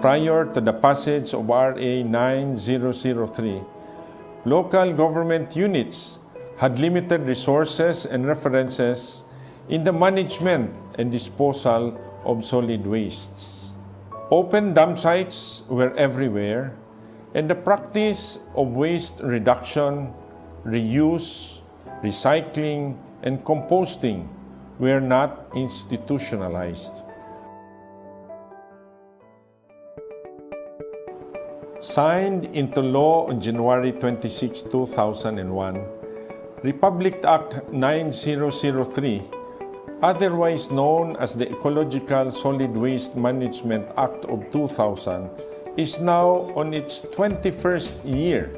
prior to the passage of RA 9003, local government units had limited resources and references in the management and disposal of solid wastes. Open dump sites were everywhere, and the practice of waste reduction, reuse, recycling, and composting were not institutionalized. Signed into law on January 26, 2001, Republic Act 9003, otherwise known as the Ecological Solid Waste Management Act of 2000, is now on its 21st year.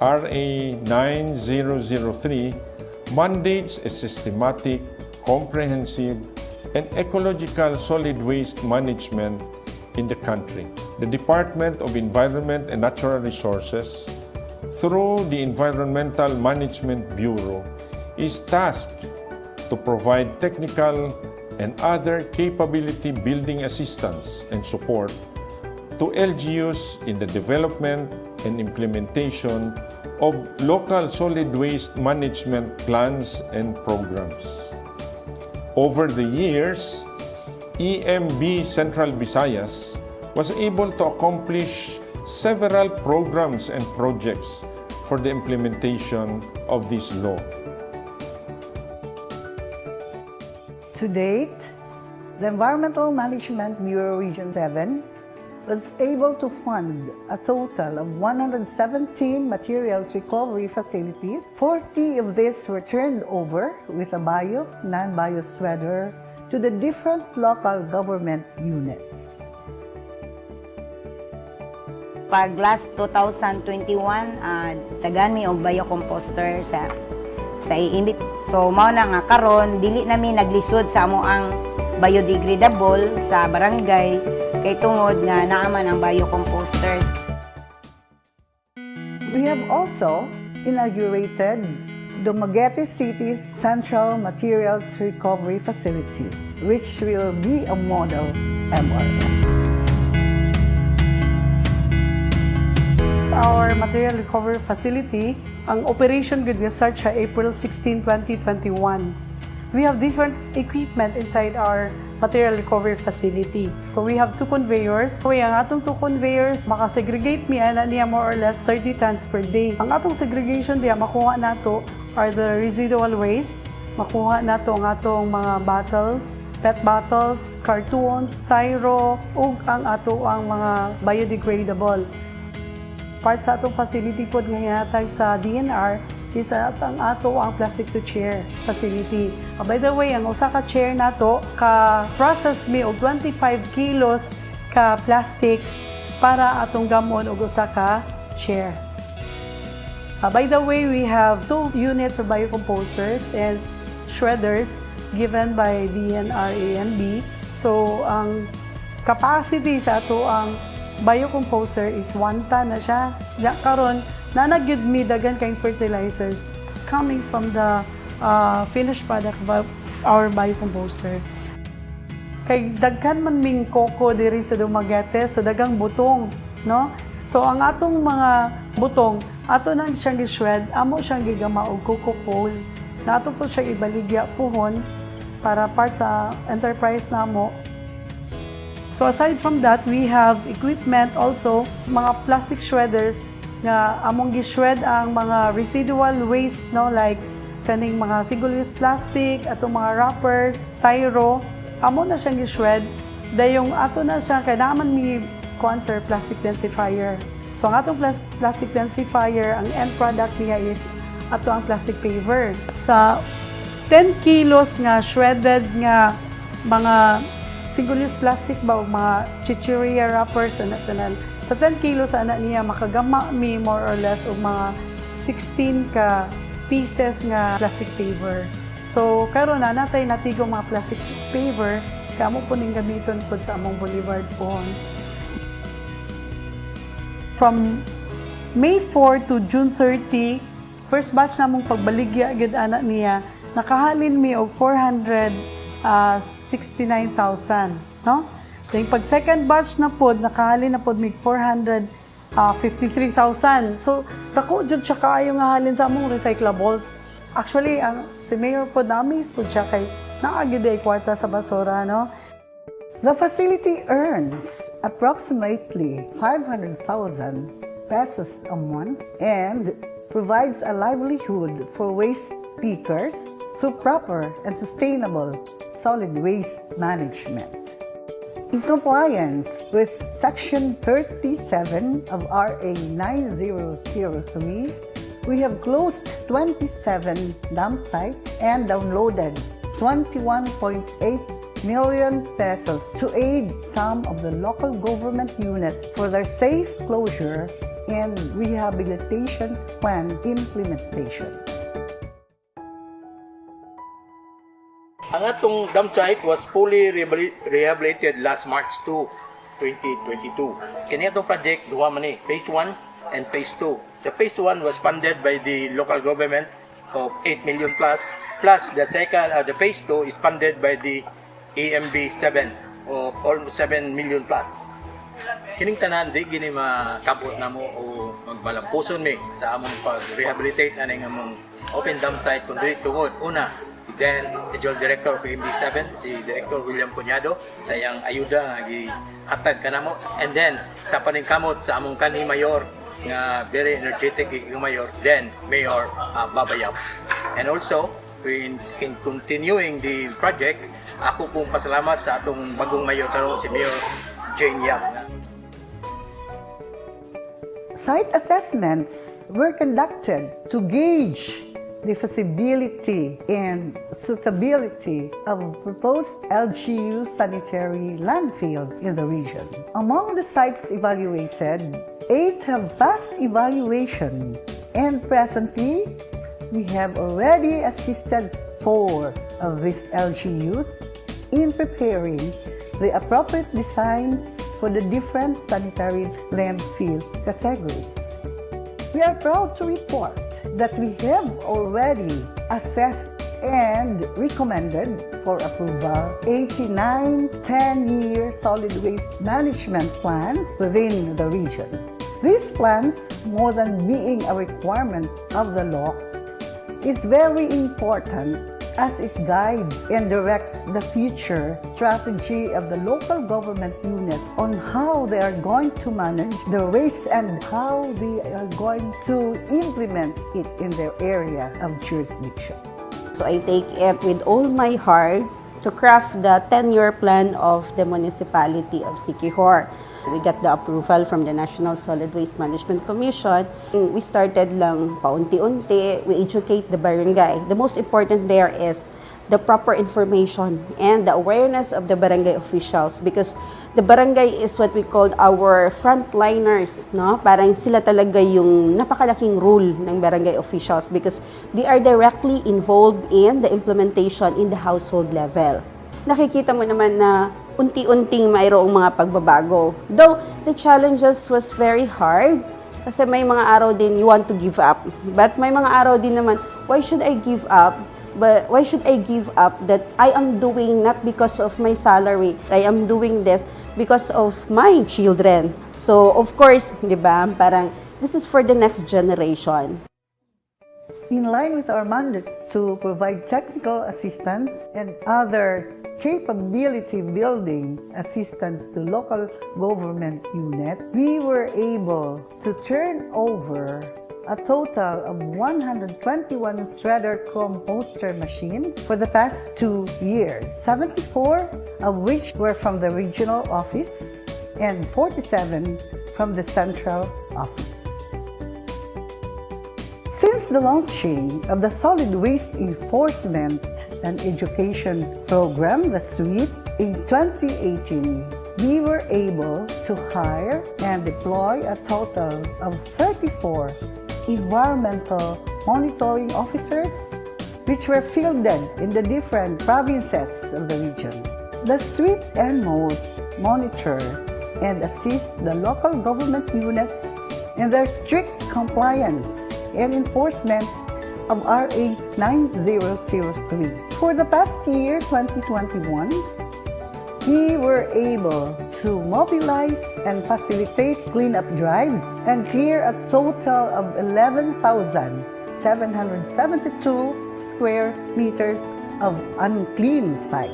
RA 9003 mandates a systematic, comprehensive, and ecological solid waste management in the country. The Department of Environment and Natural Resources, through the Environmental Management Bureau, is tasked to provide technical and other capability-building assistance and support to LGUs in the development and implementation of local solid waste management plans and programs. Over the years, EMB Central Visayas was able to accomplish several programs and projects for the implementation of this law. To date, the Environmental Management Bureau Region 7 was able to fund a total of 117 materials recovery facilities. 40 of these were turned over with a bio, non-bio shredder to the different local government units. Pag last 2021, tagan mi og biocomposter sa iimbit. So mao na nga karon dili nami naglisod sa amo ang biodegradable sa barangay kay tungod nga naaman ang biocomposter. We have also inaugurated Dumaguete City's Central Materials Recovery Facility, which will be a model MRF. Our material recovery facility, ang operation gud start siya April 16, 2021. We have different equipment inside our material recovery facility. So we have 2 conveyors. So ang atong 2 conveyors, maka-segregate niya more or less 30 tons per day. Ang atong segregation diya makuha nato are the residual waste. Makuha nato ang atong mga bottles, PET bottles, cartons, styro, ug ang ato ang mga biodegradable. Part sa atong facility po nga hinatay sa DNR is ang ato ang plastic to chair facility. By the way, ang usa ka chair nato ka-process mi og 25 kilos ka plastics para atong gamon og usa ka chair. By the way, we have 2 units of biocomposters and shredders given by DNR ANB. So ang capacity sa ato ang biocomposter is 1 ton na siya. Karon nanagyud mi dagan kay fertilizers coming from the finished product of our biocomposter. Kay daghan man ming koko diri sa Dumaguete, so dagang butong, no? So ang atong mga butong, ato nang siyang gi-shred, amo siyang gigama og coco pole. Na ato to siya ibaligya puhon para part sa enterprise namo. So aside from that, we have equipment also, mga plastic shredders nga among gi-shred ang mga residual waste, no, like kaning mga single-use plastic, atong mga wrappers, styro, amo na siyang gi-shred. Dayong ato na siya kay naman mi concern plastic densifier. So ang atong plastic densifier, ang end product niya is ato ang plastic paver. Sa 10 kilos nga shredded nga mga single-use plastic ba o mga chichirya wrappers na tanan. Sa 10 kilos ana niya makagama mi more or less og mga 16 ka pieces nga plastic paver. So karon na natay natigo mga plastic paver kamo po ning gamiton pod sa among boulevard pohon. From May 4 to June 30, first batch namong pagbaligya gid ana niya, nakahalin mi og 469,000, no? Then pag second batch na pod, nakahali na pod mig 453,000. So, dako jud siya kaayo nga halin sa among recyclables. Actually, si Mayor pod na-amaze pod siya kay naagid ay kwarta sa basura, no? The facility earns approximately 500,000 pesos a month and provides a livelihood for waste pickers through proper and sustainable solid waste management. In compliance with Section 37 of RA 9003, we have closed 27 dump sites and downloaded 21.8 million pesos to aid some of the local government units for their safe closure and rehabilitation plan implementation. Ang atong dump site was fully rehabilitated last March 2, 2022. Kini atong project duha man ni, phase 1 and phase 2. The phase 1 was funded by the local government of 8 million plus the phase 2 is funded by the AMB 7 of almost 7 million plus. Kining tanan di gini makabot namo o magbalampuson mi sa among pag-rehabilitate aning among open dump site kun dili tungod una then Regional Director of AMB7 si Director William Cuñado sa iyang ayuda nga gihatag kanamo, and then sa paningkamot sa among kanhi mayor nga very energetic yung mayor, then Mayor Babayao. And also in continuing the project, ako pong pasalamat sa atong bagong mayor karon si Mayor Jane Yap. Site assessments were conducted to gauge the feasibility and suitability of proposed LGU sanitary landfills in the region. Among the sites evaluated, 8 have passed evaluation, and presently, we have already assisted 4 of these LGUs in preparing the appropriate designs for the different sanitary landfill categories. We are proud to report that we have already assessed and recommended for approval 89 10-year solid waste management plans within the region. These plans, more than being a requirement of the law, is very important as it guides and directs the future strategy of the local government unit on how they are going to manage the waste and how they are going to implement it in their area of jurisdiction. So I take it with all my heart to craft the 10-year plan of the municipality of Siquijor. We got the approval from the National Solid Waste Management Commission. We started lang paunti-unti. We educate the barangay. The most important there is the proper information and the awareness of the barangay officials, because the barangay is what we call our frontliners, no? Parang sila talaga yung napakalaking role ng barangay officials because they are directly involved in the implementation in the household level. Nakikita mo naman na unti-unting mayroong mga pagbabago. Though the challenges was very hard kasi may mga araw din you want to give up. But may mga araw din naman, why should I give up? But why should I give up that I am doing not because of my salary? I am doing this because of my children. So of course, di ba, parang this is for the next generation. In line with our mandate to provide technical assistance and other capability building assistance to local government unit, we were able to turn over a total of 121 shredder composter machines for the past 2 years, 74 of which were from the regional office and 47 from the central office. Since the launching of the Solid Waste Enforcement and Education Program, the SWEEP, in 2018, we were able to hire and deploy a total of 34 environmental monitoring officers, which were fielded in the different provinces of the region. The SWEEP NMOs monitor and assist the local government units in their strict compliance and enforcement of RA 9003. For the past year, 2021, we were able to mobilize and facilitate cleanup drives and clear a total of 11,772 square meters of unclean sites.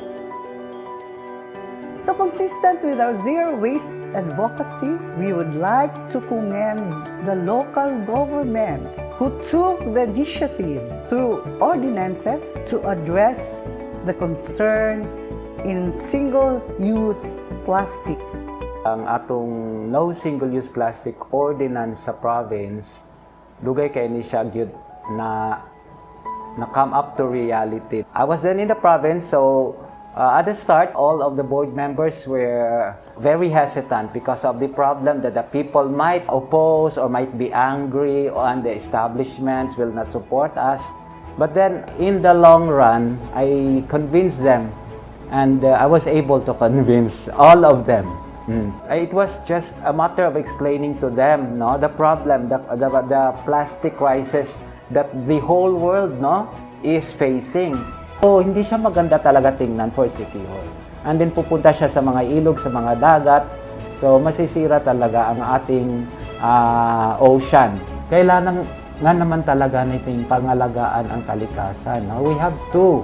So consistent with our zero waste advocacy, we would like to commend the local governments who took the initiative through ordinances to address the concern in single-use plastics. Ang atong no single-use plastic ordinance sa province, dugay kay ni siya gyud na come up to reality. I was then in the province, so at the start, all of the board members were very hesitant because of the problem that the people might oppose or might be angry and the establishments will not support us. But then, in the long run, I convinced them and I was able to convince all of them. It was just a matter of explaining to them the problem, the plastic crisis that the whole world is facing. So, hindi siya maganda talaga tingnan for City Hall. And then pupunta siya sa mga ilog, sa mga dagat. So, masisira talaga ang ating ocean. Kailangan nga naman talaga nating pangalagaan ang kalikasan. We have to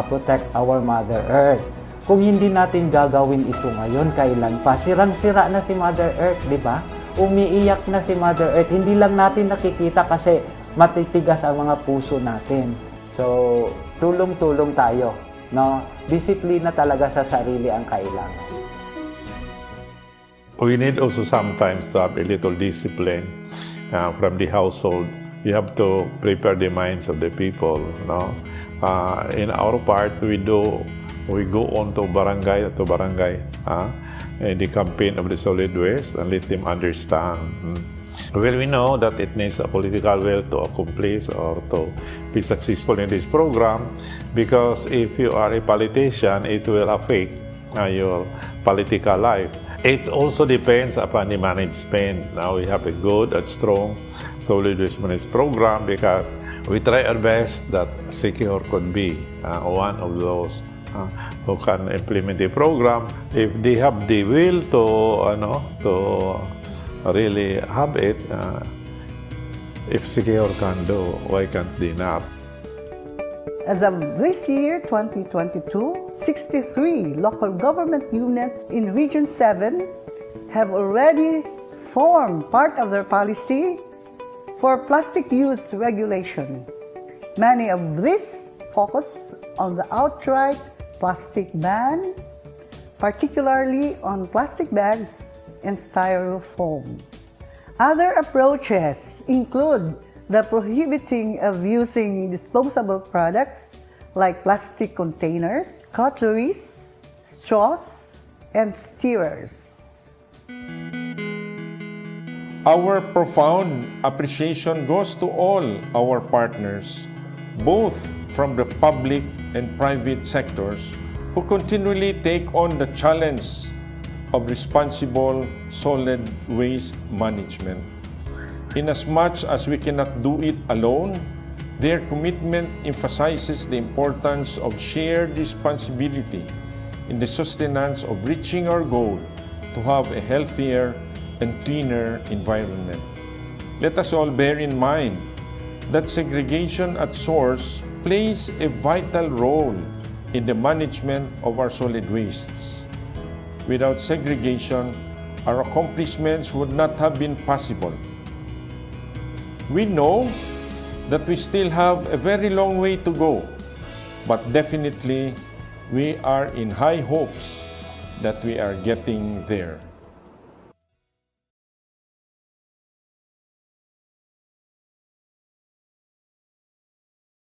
protect our Mother Earth. Kung hindi natin gagawin ito ngayon, kailan pa? Sirang-sira na si Mother Earth, di ba? Umiiyak na si Mother Earth. Hindi lang natin nakikita kasi matitigas ang mga puso natin. So, tulong-tulong tayo, Disiplina talaga sa sarili ang kailangan. We need also sometimes to have a little discipline from the household. You have to prepare the minds of the people, In our part, we go on to barangay, the campaign of the solid waste and let them understand. Well, we know that it needs a political will to accomplish or to be successful in this program, because if you are a politician, it will affect your political life. It also depends upon the management. Now we have a good and strong solid waste management program because we try our best that Secure could be one of those who can implement the program if they have the will to really have it. If Secure can do, why can't they not? As of this year, 2022, 63 local government units in Region 7 have already formed part of their policy for plastic use regulation. Many of these focus on the outright plastic ban, particularly on plastic bags and styrofoam. Other approaches include the prohibiting of using disposable products like plastic containers, cutleries, straws, and stirrers. Our profound appreciation goes to all our partners, both from the public and private sectors, who continually take on the challenge of responsible solid waste management. Inasmuch as we cannot do it alone, their commitment emphasizes the importance of shared responsibility in the sustenance of reaching our goal to have a healthier and cleaner environment. Let us all bear in mind that segregation at source plays a vital role in the management of our solid wastes. Without segregation, our accomplishments would not have been possible. We know that we still have a very long way to go, but definitely we are in high hopes that we are getting there.